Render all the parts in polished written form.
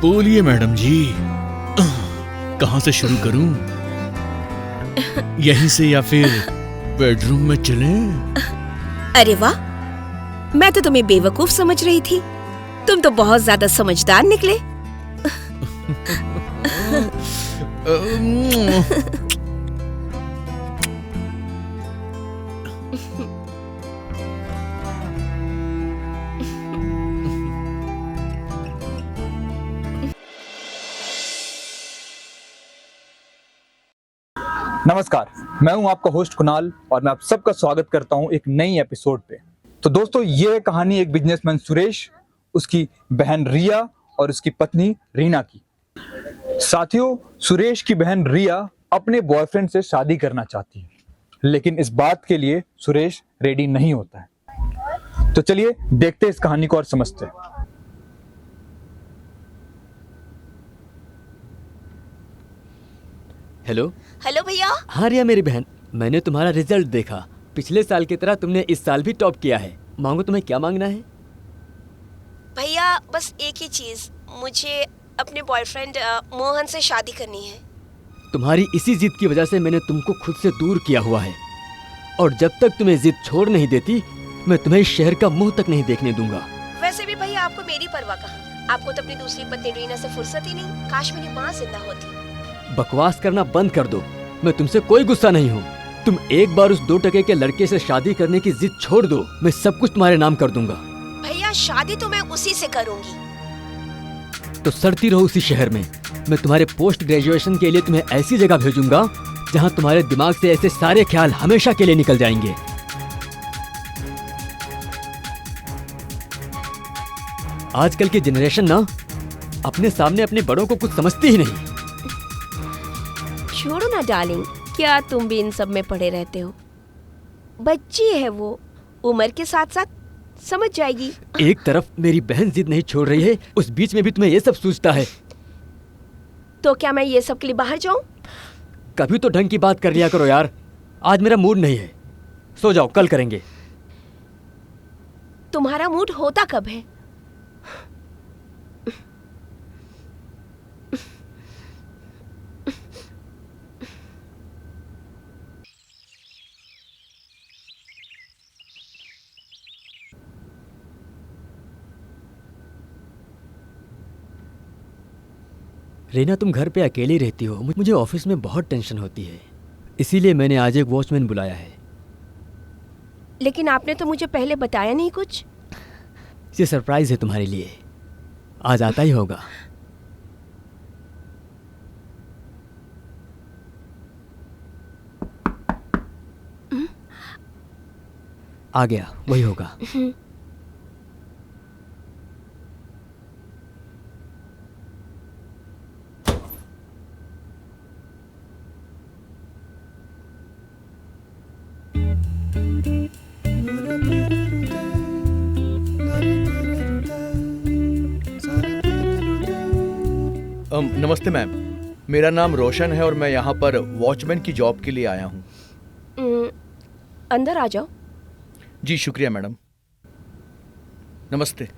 बोलिए मैडम जी, कहाँ से शुरू करूं? यहीं से या फिर बेडरूम में चलें? अरे वाह, मैं तो तुम्हें बेवकूफ समझ रही थी। तुम तो बहुत ज्यादा समझदार निकले। नमस्कार, मैं हूं आपका होस्ट कुणाल और मैं आप सबका स्वागत करता हूं एक नई एपिसोड पे। तो दोस्तों, ये है कहानी एक बिजनेसमैन सुरेश, उसकी बहन रिया और उसकी पत्नी रीना की। साथियों, सुरेश की बहन रिया अपने बॉयफ्रेंड से शादी करना चाहती है, लेकिन इस बात के लिए सुरेश रेडी नहीं होता है। तो चलिए देखते हैं इस कहानी को और समझते हैं। हेलो। हेलो भैया। हाँ रिया मेरी बहन, मैंने तुम्हारा रिजल्ट देखा। पिछले साल की तरह तुमने इस साल भी टॉप किया है। मांगो, तुम्हें क्या मांगना है? भैया बस एक ही चीज, मुझे अपने बॉयफ्रेंड मोहन से शादी करनी है। तुम्हारी इसी जिद की वजह से मैंने तुमको खुद से दूर किया हुआ है, और जब तक तुम्हें जिद छोड़ नहीं देती मैं तुम्हें इस शहर का मुंह तक नहीं देखने दूंगा। वैसे भी भैया आपको मेरी परवाह कहाँ? आपको तो अपनी दूसरी पत्नी रीना से फुर्सत ही नहीं। काश मेरी माँ जिंदा होती। बकवास करना बंद कर दो, मैं तुमसे कोई गुस्सा नहीं हूँ। तुम एक बार उस 2 टके के लड़के से शादी करने की जिद छोड़ दो, मैं सब कुछ तुम्हारे नाम कर दूंगा। भैया शादी तो मैं उसी से करूंगी। तो सड़ती रहो उसी शहर में। मैं तुम्हारे पोस्ट ग्रेजुएशन के लिए तुम्हें ऐसी जगह भेजूंगा जहां तुम्हारे दिमाग से ऐसे सारे ख्याल हमेशा के लिए निकल जाएंगे। आजकल की जनरेशन ना अपने सामने अपने बड़ों को कुछ समझती ही नहीं। छोड़ो ना डार्लिंग, क्या तुम भी इन सब में पड़े रहते हो? बच्ची है वो, उम्र के साथ साथ समझ जाएगी। एक तरफ मेरी बहन जिद नहीं छोड़ रही है, उस बीच में भी तुम्हें ये सब सूझता है। तो क्या मैं ये सब के लिए बाहर जाऊं? कभी तो ढंग की बात कर लिया करो यार। आज मेरा मूड नहीं है, सो जाओ, कल करेंगे। तुम्हारा मूड होता कब है? रीना, तुम घर पे अकेली रहती हो, मुझे ऑफिस में बहुत टेंशन होती है, इसीलिए मैंने आज एक वॉचमैन बुलाया है। लेकिन आपने तो मुझे पहले बताया नहीं कुछ। ये सरप्राइज है तुम्हारे लिए, आज आता ही होगा। आ गया, वही होगा। नमस्ते मैम, मेरा नाम रोशन है और मैं यहाँ पर वॉचमैन की जॉब के लिए आया हूँ। अंदर आ जाओ। जी शुक्रिया मैडम। नमस्ते।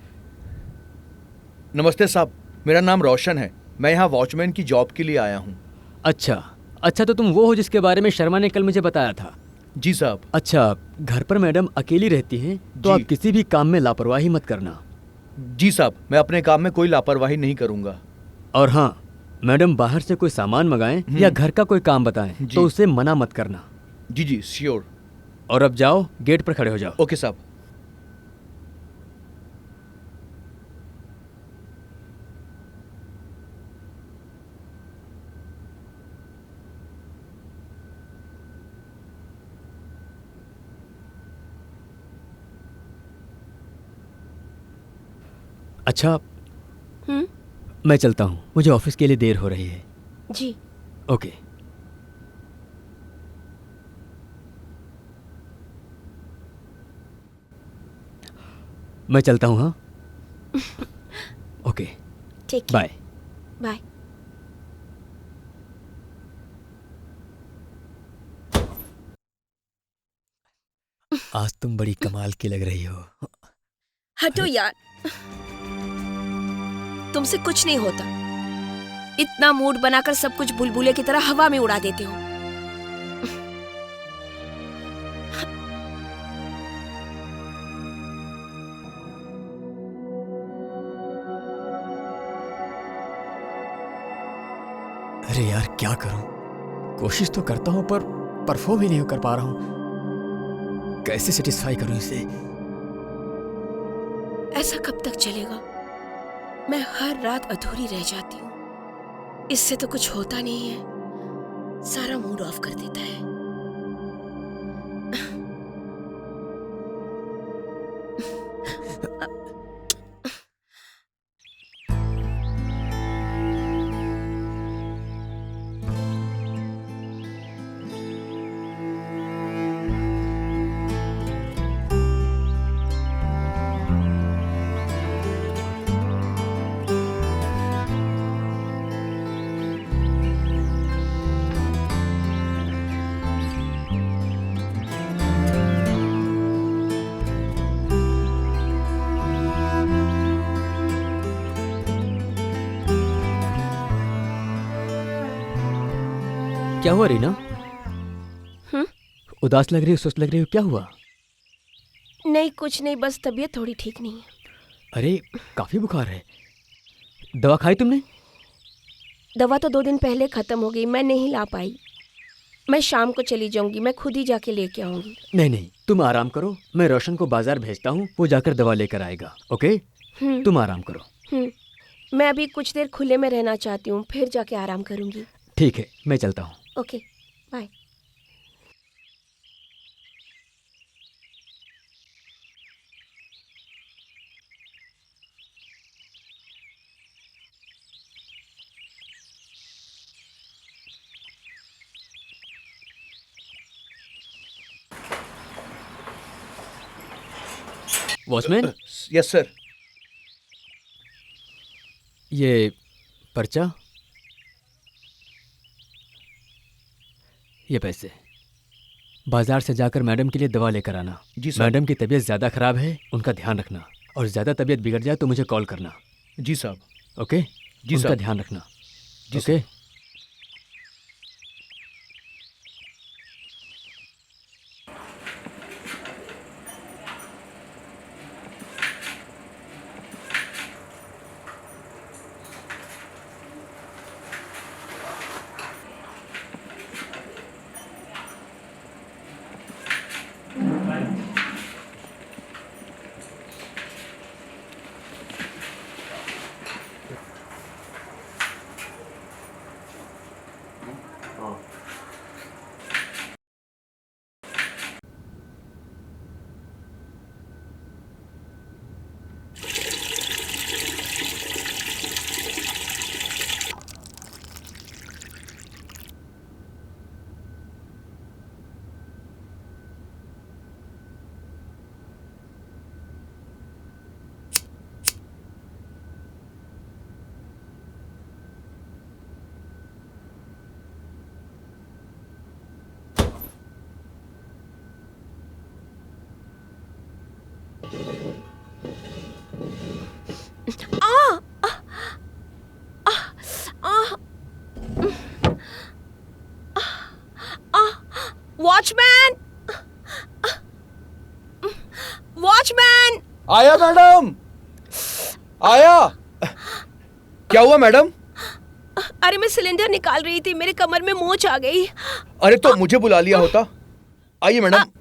नमस्ते साहब, मेरा नाम रोशन है, मैं यहाँ वॉचमैन की जॉब के लिए आया हूँ। अच्छा अच्छा, तो तुम वो हो जिसके बारे में शर्मा ने कल मुझे बताया था? जी साहब। अच्छा, घर पर मैडम अकेली रहती हैं, तो जी। आप किसी भी काम में लापरवाही मत करना। जी साहब, मैं अपने काम में कोई लापरवाही नहीं करूँगा। और हाँ, मैडम बाहर से कोई सामान मंगाएं या घर का कोई काम बताएं तो उसे मना मत करना। जी जी श्योर। और अब जाओ, गेट पर खड़े हो जाओ। ओके साहब। अच्छा, मैं चलता हूँ, मुझे ऑफिस के लिए देर हो रही है। जी। ओके। मैं चलता हूँ। हाँ, ओके, ठीक है। बाय। बाय। आज तुम बड़ी कमाल की लग रही हो। हटो यार। तुमसे कुछ नहीं होता। इतना मूड बनाकर सब कुछ बुलबुले की तरह हवा में उड़ा देते हो। अरे यार क्या करूं, कोशिश तो करता हूं पर परफॉर्म ही नहीं कर पा रहा हूं। कैसे सेटिस्फाई करूं इसे? ऐसा कब तक चलेगा? मैं हर रात अधूरी रह जाती हूँ। इससे तो कुछ होता नहीं है, सारा मूड ऑफ कर देता है। क्या हुआ रीना? हम्म? उदास लग रही हो, सुस्त लग रही हो, क्या हुआ? नहीं कुछ नहीं, बस तबीयत थोड़ी ठीक नहीं है। अरे काफी बुखार है, दवा खाई तुमने? दवा तो 2 दिन पहले खत्म हो गई, मैं नहीं ला पाई। मैं शाम को चली जाऊंगी, मैं खुद ही जाके लेके आऊंगी। नहीं नहीं, तुम आराम करो, मैं रोशन को बाजार भेजता हूँ, वो जाकर दवा लेकर आएगा। ओके? तुम आराम करो। मैं अभी कुछ देर खुले में रहना चाहती हूँ, फिर जाके आराम करूंगी। ठीक है, मैं चलता हूँ। Okay bye. Watchman, yes sir. ये पर्चा, ये पैसे बाजार से जाकर मैडम के लिए दवा लेकर आना। जी साहब। मैडम की तबीयत ज़्यादा खराब है, उनका ध्यान रखना, और ज़्यादा तबीयत बिगड़ जाए तो मुझे कॉल करना। जी साहब। ओके? जी उनका साहब। ध्यान रखना। जी ओके? वॉचमैन! वॉचमैन! आया मैडम, आया। क्या हुआ मैडम? अरे मैं सिलेंडर निकाल रही थी, मेरे कमर में मोच आ गई। अरे तो मुझे बुला लिया होता। आइए मैडम,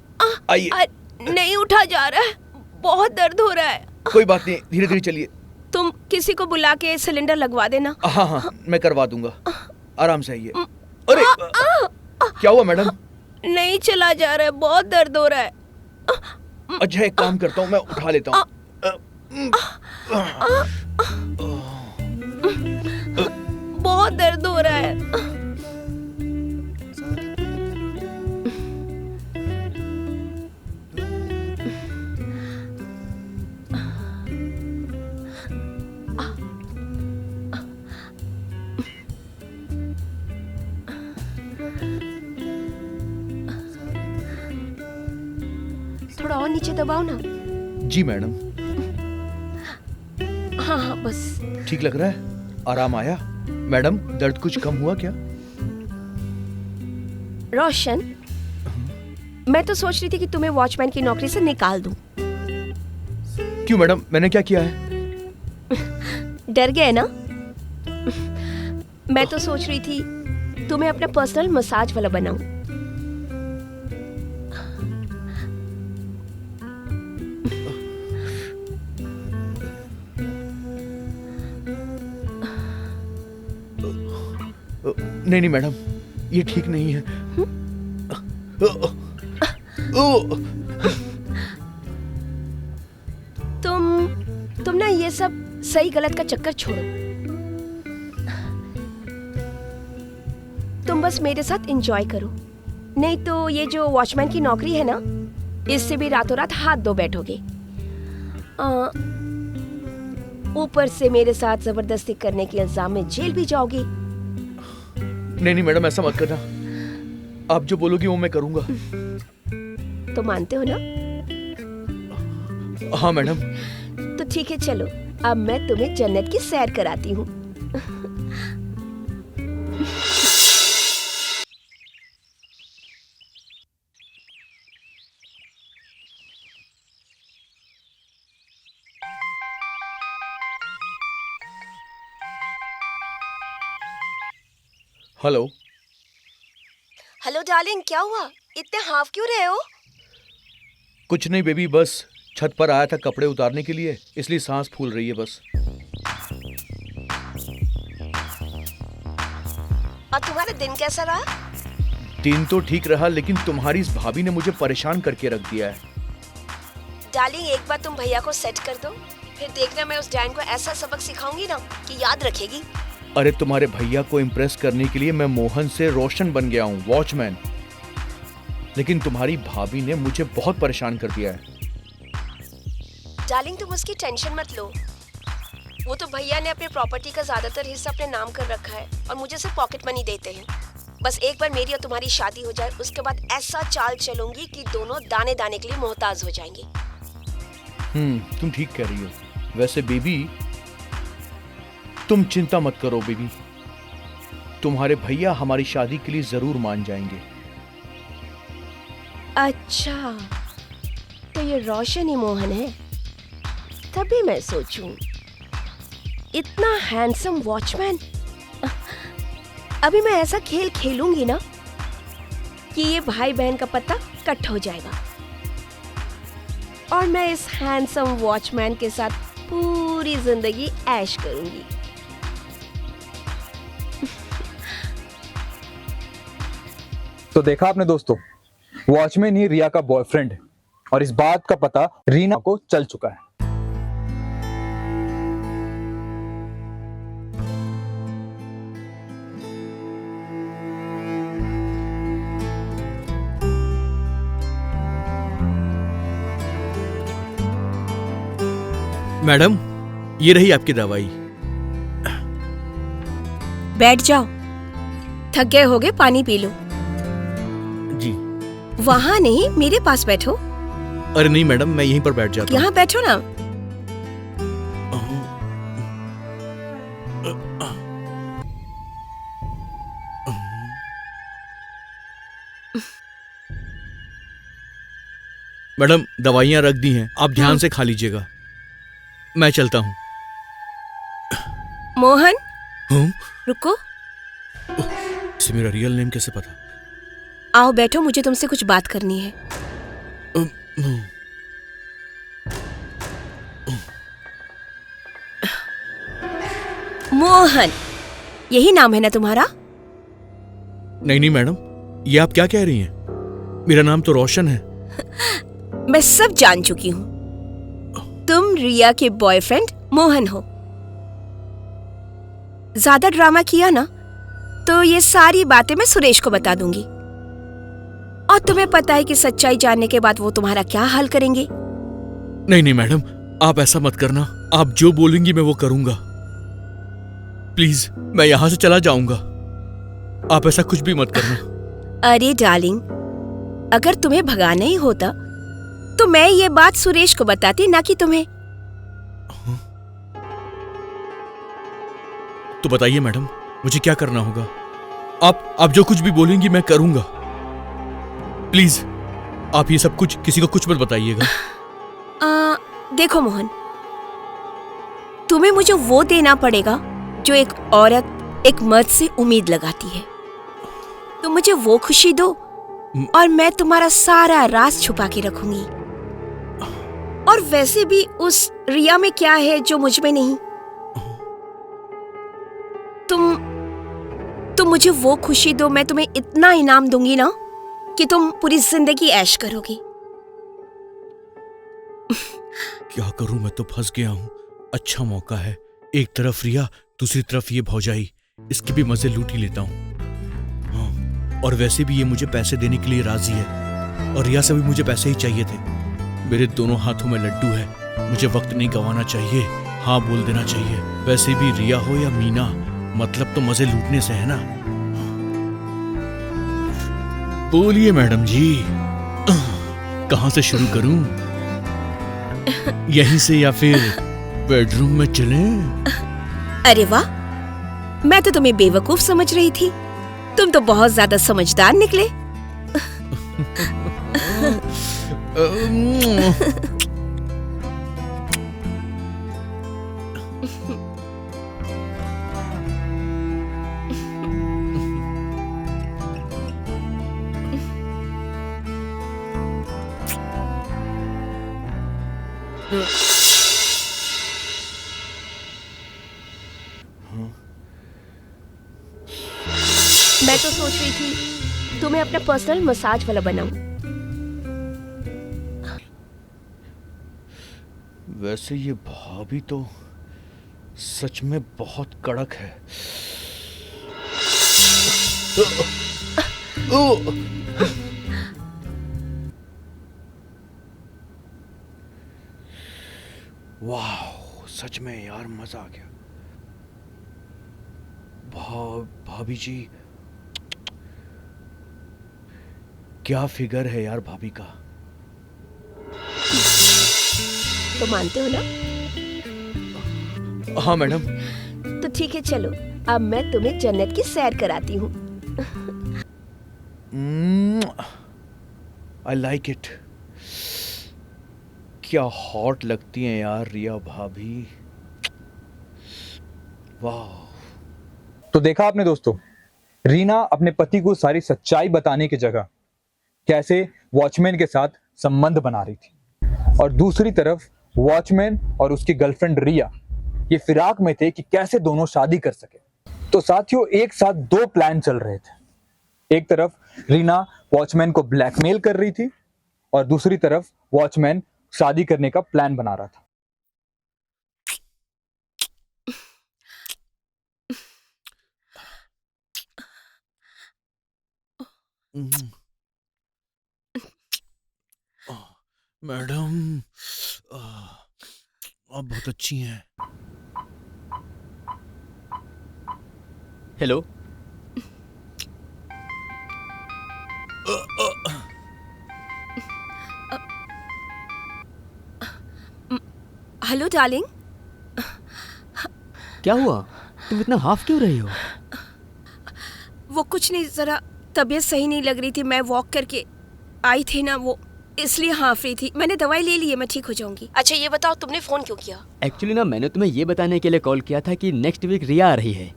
आइए। नहीं उठा जा रहा है, बहुत दर्द हो रहा है। कोई बात नहीं, धीरे धीरे चलिए। तुम किसी को बुला के सिलेंडर लगवा देना। हाँ हाँ, मैं करवा दूंगा। आराम से आइए। अरे क्या हुआ मैडम? नहीं चला जा रहा है, बहुत दर्द हो रहा है। अच्छा एक काम करता हूँ, मैं उठा लेता हूँ। बहुत दर्द हो रहा है। थोड़ा और नीचे दबाओ ना। जी मैडम। हाँ हाँ बस। ठीक लग रहा है? आराम आया? मैडम, दर्द कुछ कम हुआ क्या? रोशन, मैं तो सोच रही थी कि तुम्हें वॉचमैन की नौकरी से निकाल दूं। क्यों मैडम, मैंने क्या किया है? डर गए ना? मैं तो सोच रही थी तुम्हें अपना पर्सनल मसाज वाला बनाऊं। नहीं नहीं मैडम, ये ठीक नहीं है। तुम ना ये सब सही गलत का चक्कर छोड़ो। तुम बस मेरे साथ एंजॉय करो, नहीं तो ये जो वॉचमैन की नौकरी है ना, इससे भी रातों रात हाथ धो बैठोगे। ऊपर से मेरे साथ जबरदस्ती करने के इल्जाम में जेल भी जाओगे। नहीं नहीं मैडम, ऐसा मत करना। आप जो बोलोगी वो मैं करूंगा। तो मानते हो ना? हाँ मैडम। तो ठीक है, चलो अब मैं तुम्हें जन्नत की सैर कराती हूँ। हेलो। हेलो डार्लिंग, क्या हुआ? इतने हाफ क्यों रहे हो? कुछ नहीं बेबी, बस छत पर आया था कपड़े उतारने के लिए, इसलिए सांस फूल रही है बस। और तुम्हारा दिन कैसा रहा? दिन तो ठीक रहा, लेकिन तुम्हारी इस भाभी ने मुझे परेशान करके रख दिया है। डार्लिंग, एक बार तुम भैया को सेट कर दो, फिर देखना मैं उस डैन को ऐसा सबक सिखाऊंगी ना कि याद रखेगी। अरे तुम्हारे भैया को इम्प्रेस करने के लिए मैं मोहन से रोशन बन गया हूँ, वॉचमैन। लेकिन तुम्हारी भाभी ने मुझे बहुत परेशान कर दिया है। डार्लिंग, तुम उसकी टेंशन मत लो। वो तो भैया ने अपने प्रॉपर्टी का ज्यादातर हिस्सा अपने नाम कर रखा है और मुझे सिर्फ पॉकेट मनी देते हैं। बस एक बार मेरी और तुम्हारी शादी हो जाए, उसके बाद ऐसा चाल चलूंगी कि दोनों दाने दाने के लिए मोहताज हो जाएंगे। तुम ठीक कह रही हो। वैसे बेबी, तुम चिंता मत करो बेबी, तुम्हारे भैया हमारी शादी के लिए जरूर मान जाएंगे। अच्छा, तो ये रोशन ही मोहन है। तभी मैं सोचूं, इतना हैंडसम वॉचमैन। अभी मैं ऐसा खेल खेलूंगी ना कि ये भाई बहन का पत्ता कट हो जाएगा और मैं इस हैंडसम वॉचमैन के साथ पूरी जिंदगी ऐश करूंगी। तो देखा आपने दोस्तों, वॉचमैन ही रिया का बॉयफ्रेंड है और इस बात का पता रीना को चल चुका है। मैडम, ये रही आपकी दवाई। बैठ जाओ, थक गए होगे, पानी पी लो। जी। वहाँ नहीं, मेरे पास बैठो। अरे नहीं मैडम, मैं यहीं पर बैठ जाता हूँ। यहाँ बैठो ना। मैडम, दवाइयाँ रख दी हैं, आप ध्यान से खा लीजिएगा। मैं चलता हूँ। मोहन, हूँ? रुको। इसे मेरा रियल नेम कैसे पता? आओ बैठो, मुझे तुमसे कुछ बात करनी है। मोहन, यही नाम है ना तुम्हारा? नहीं नहीं मैडम, ये आप क्या कह रही हैं? मेरा नाम तो रोशन है। मैं सब जान चुकी हूँ। तुम रिया के बॉयफ्रेंड मोहन हो। ज्यादा ड्रामा किया ना तो ये सारी बातें मैं सुरेश को बता दूंगी और तुम्हें पता है कि सच्चाई जानने के बाद वो तुम्हारा क्या हाल करेंगे। नहीं नहीं मैडम, आप ऐसा मत करना। आप जो बोलेंगी मैं वो करूंगा। प्लीज, मैं यहां से चला जाऊंगा। आप ऐसा कुछ भी मत करना। अरे डार्लिंग, अगर तुम्हें भगाना ही होता तो मैं ये बात सुरेश को बताती, ना कि तुम्हें। तो बताइए मैडम, मुझे क्या करना होगा? आप जो कुछ भी बोलेंगी मैं करूंगा। प्लीज आप ये सब कुछ किसी को कुछ मत बताइएगा। देखो मोहन, तुम्हें मुझे वो देना पड़ेगा जो एक औरत एक मर्द से उम्मीद लगाती है। तुम मुझे वो खुशी दो और मैं तुम्हारा सारा राज छुपा के रखूंगी। और वैसे भी उस रिया में क्या है जो मुझ में नहीं? तुम मुझे वो खुशी दो, मैं तुम्हें इतना इनाम दूंगी ना कि तुम पूरी जिंदगी ऐश करोगी। क्या करूं, मैं तो फंस गया हूं। अच्छा मौका है, एक तरफ रिया दूसरी तरफ ये भौजाई, इसके भी मजे लूट ही लेता हूं। हाँ, और वैसे भी ये मुझे पैसे देने के लिए राजी है और रिया से भी मुझे पैसे ही चाहिए थे। मेरे दोनों हाथों में लड्डू है, मुझे वक्त नहीं गंवाना चाहिए, हाँ बोल देना चाहिए। वैसे भी रिया हो या मीना, मतलब तो मजे लूटने से है ना। बोलिए मैडम जी, कहां से शुरू करूं? यहीं से या फिर बेडरूम में चलें? अरे वाह, मैं तो तुम्हें बेवकूफ समझ रही थी, तुम तो बहुत ज्यादा समझदार निकले। मैं तो सोच रही थी तुम्हें अपना पर्सनल मसाज वाला बनाऊं। वैसे ये भाभी तो सच में बहुत कड़क है। वाह, सच में यार मजा आ गया। भाभी जी, क्या फिगर है यार भाभी का। तो मानते हो ना? हाँ मैडम। तो ठीक है, चलो अब मैं तुम्हें जन्नत की सैर कराती हूँ। I like it. क्या हॉट लगती हैं यार रिया भाभी, वाह। तो देखा आपने दोस्तों, रीना अपने पति को सारी सच्चाई बताने की जगह कैसे वॉचमैन के साथ संबंध बना रही थी, और दूसरी तरफ वॉचमैन और उसकी गर्लफ्रेंड रिया ये फिराक में थे कि कैसे दोनों शादी कर सके। तो साथियों, एक साथ दो प्लान चल रहे थे। एक तरफ रीना वॉचमैन को ब्लैकमेल कर रही थी और दूसरी तरफ वॉचमैन शादी करने का प्लान बना रहा था। मैडम आप बहुत अच्छी हैं। हेलो। Hello darling. क्या हुआ, तुम इतना हाफ क्यों रही हो? वो कुछ नहीं, जरा तबीयत सही नहीं लग रही थी, मैं वॉक करके आई थी ना, वो इसलिए हाफ रही थी। मैंने दवाई ले ली है, मैं ठीक हो जाऊंगी। अच्छा ये बताओ, तुमने फोन क्यों किया? एक्चुअली ना, मैंने तुम्हें ये बताने के लिए कॉल किया था कि नेक्स्ट वीक रिया आ रही है,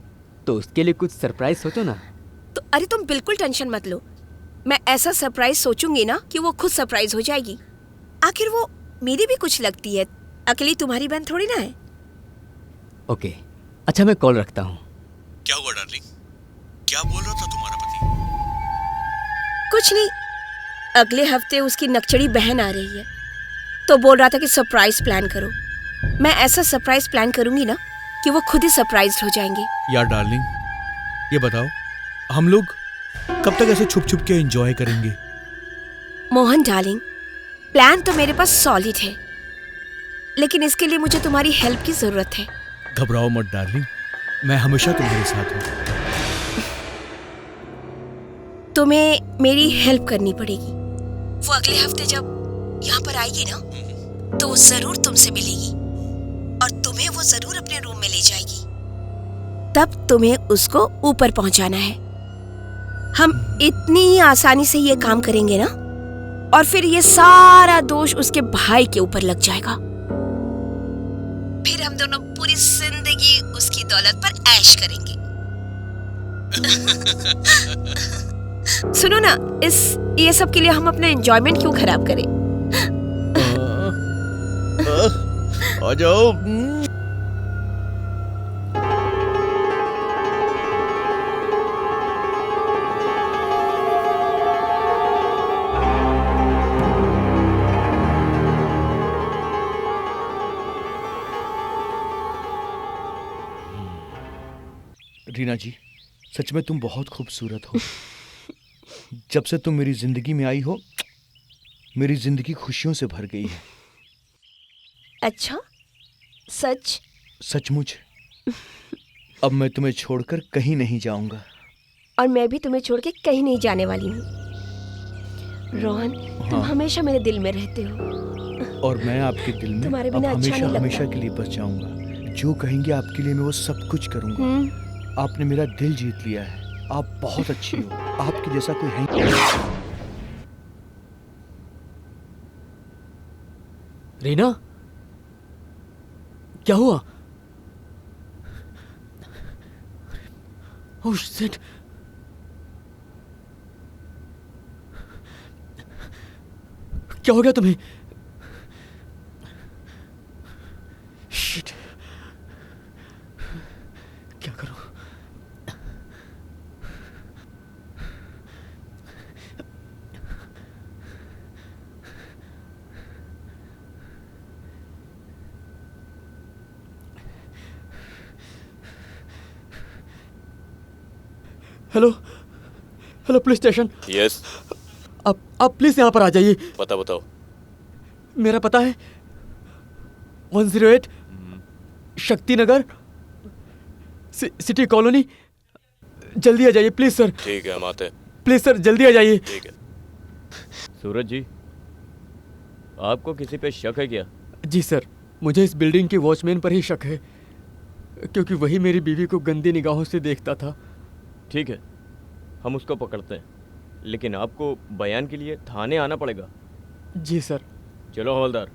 तो उसके लिए कुछ सरप्राइज सोचो ना। तो अरे तुम बिल्कुल टेंशन मत लो, मैं ऐसा सरप्राइज सोचूंगी ना कि वो खुद सरप्राइज हो जाएगी। आखिर वो मेरी भी कुछ लगती है, अकेली तुम्हारी बहन थोड़ी ना है। ओके, अच्छा मैं कॉल रखता हूँ। क्या हुआ डार्लिंग, क्या बोल रहा था तुम्हारा पति? कुछ नहीं, अगले हफ्ते उसकी नकचड़ी बहन आ रही है, तो बोल रहा था कि सरप्राइज प्लान करो। मैं ऐसा सरप्राइज प्लान करूंगी ना कि वो खुद ही सरप्राइज्ड हो जाएंगे। यार डार्लिंग, ये बताओ हम लोग कब तक ऐसे छुप छुप के एंजॉय करेंगे? मोहन डार्लिंग, प्लान तो मेरे पास सॉलिड है, लेकिन इसके लिए मुझे तुम्हारी हेल्प की जरूरत है। घबराओ मत डार्लिंग, मैं हमेशा तुम्हारे साथ हूँ। तुम्हें मेरी हेल्प करनी पड़ेगी। वो अगले हफ्ते जब यहाँ पर आएगी ना, तो वो जरूर तुमसे मिलेगी और तुम्हें वो जरूर अपने रूम में ले जाएगी। तब तुम्हें उसको ऊपर पहुंचाना है। हम इतनी ही आसानी से ये काम करेंगे ना, और फिर ये सारा दोष उसके भाई के ऊपर लग जाएगा। फिर हम दोनों पूरी जिंदगी उसकी दौलत पर ऐश करेंगे। सुनो ना, ये सब के लिए हम अपना एंजॉयमेंट क्यों खराब करें? आ जाओ। रीना जी, सच में तुम बहुत खूबसूरत हो। जब से तुम मेरी जिंदगी में आई हो, मेरी जिंदगी खुशियों से भर गई है। अच्छा, सच? सचमुच। अब मैं तुम्हें छोड़कर कहीं नहीं जाऊंगा। और मैं भी तुम्हें छोड़ के कहीं नहीं जाने वाली हूँ। रोहन, तुम हाँ। हमेशा मेरे दिल में रहते हो। और मैं आपके दिल में तुम्हारे अब बिना अच्छा हमेशा नहीं लगता। हमेशा के लिए बस जाऊंगा। जो कहेंगे आपके लिए मैं वो सब कुछ करूंगा। आपने मेरा दिल जीत लिया है। आप बहुत अच्छी हो। आपके जैसा कोई है ही नहीं। रीना, क्या हुआ? Oh shit! क्या हो गया तुम्हें? शिट! क्या करूं? Hello, hello police station. Yes, आप प्लीज यहाँ पर आ जाइए। पता बताओ। मेरा पता है 108 शक्ति नगर, सिटी कॉलोनी। जल्दी आ जाइए प्लीज सर। ठीक है, हम आते हैं। प्लीज सर, जल्दी आ जाइए। ठीक है। सूरज जी, आपको किसी पे शक है क्या? जी सर, मुझे इस बिल्डिंग के वॉचमैन पर ही शक है, क्योंकि वही मेरी बीवी को गंदी निगाहों से देखता था। ठीक है, हम उसको पकड़ते हैं, लेकिन आपको बयान के लिए थाने आना पड़ेगा। जी सर। चलो हवलदार।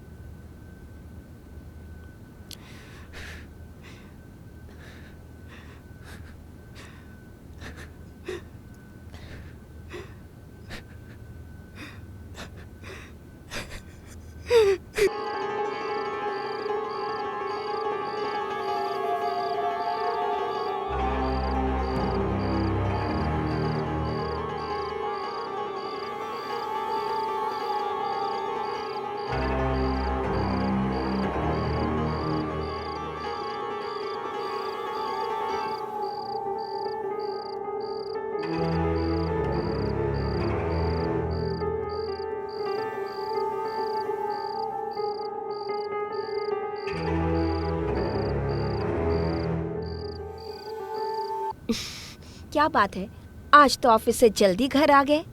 क्या बात है, आज तो ऑफिस से जल्दी घर आ गए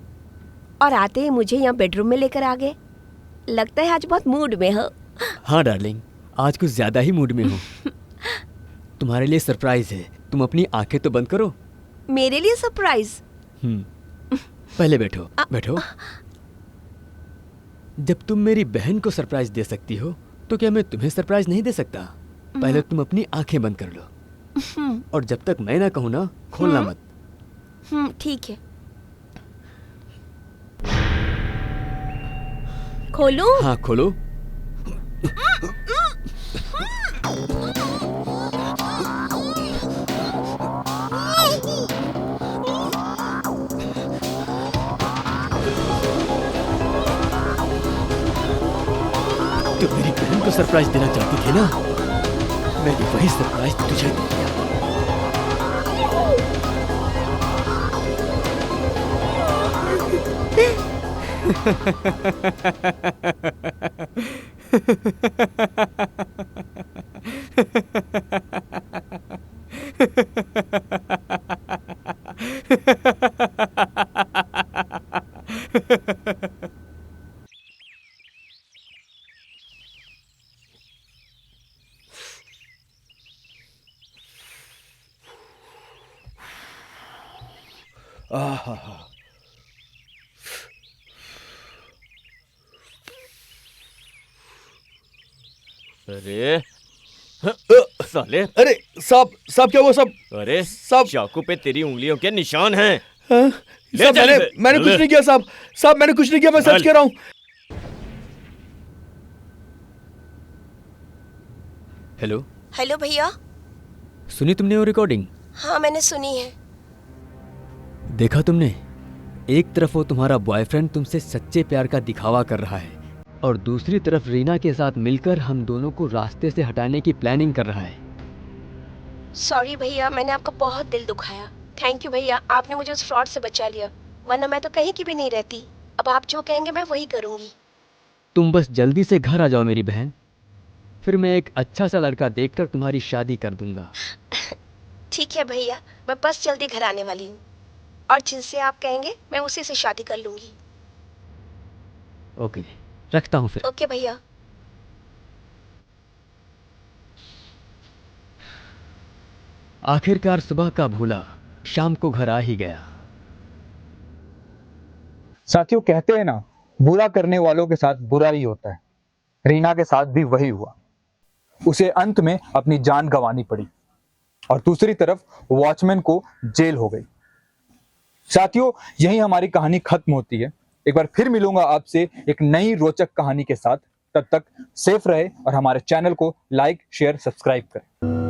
और आते ही मुझे यहाँ बेडरूम में लेकर आ गए। लगता है आज बहुत मूड में हो। हाँ डार्लिंग, आज कुछ ज्यादा ही मूड में हूँ। तुम्हारे लिए सरप्राइज है, तुम अपनी आंखें तो बंद करो। मेरे लिए सरप्राइज? पहले बैठो, बैठो। जब तुम मेरी बहन को सरप्राइज दे सकती हो, तो क्या मैं तुम्हें सरप्राइज नहीं दे सकता? पहले तुम अपनी आंखें बंद कर लो, और जब तक मैं ना कहूँ ना, खोलना मत। ठीक है। खोलूं? हाँ खोलो। तो मेरी बहन को सरप्राइज देना चाहती थी ना, मैंने वही सरप्राइज तुझे दे दिया। आहा। अरे साले, अरे साहब, साहब क्या हुआ साहब? अरे साहब। चाकू पे तेरी उंगलियों के निशान हैं। हाँ? ले साहब चल मैंने इसे, मैंने चल। कुछ नहीं किया साहब। साहब मैंने कुछ नहीं किया, मैं सच चल। कह रहा हूँ। हेलो, हेलो भैया। सुनी तुमने वो रिकॉर्डिंग? हाँ मैंने सुनी है। देखा तुमने? एक तरफ वो तुम्हारा बॉयफ्रेंड तुमसे सच्चे प्यार का दिखावा कर रहा है और दूसरी तरफ रीना के साथ मिलकर हम दोनों को रास्ते से हटाने की प्लानिंग कर रहा है। सॉरी भैया, मैंने आपका बहुत दिल दुखाया। थैंक यू भैया, आपने मुझे उस फ्रॉड से बचा लिया, वरना मैं तो कहीं की भी नहीं रहती। अब आप जो कहेंगे मैं वही करूँगी। तुम बस जल्दी से घर आ जाओ मेरी बहन, फिर मैं एक अच्छा सा लड़का देखकर तुम्हारी शादी कर दूंगा। ठीक है भैया, मैं बस जल्दी घर आने वाली हूँ और जिनसे आप कहेंगे मैं उसी से शादी कर लूँगी। ओके, रखता हूँ फिर। ओके भैया। आखिरकार सुबह का भूला शाम को घर आ ही गया। साथियों, कहते हैं ना, बुरा करने वालों के साथ बुरा ही होता है। रीना के साथ भी वही हुआ। उसे अंत में अपनी जान गंवानी पड़ी और दूसरी तरफ वॉचमैन को जेल हो गई। साथियों, यही हमारी कहानी खत्म होती है। एक बार फिर मिलूंगा आपसे एक नई रोचक कहानी के साथ। तब तक सेफ रहे और हमारे चैनल को लाइक, शेयर, सब्सक्राइब करें।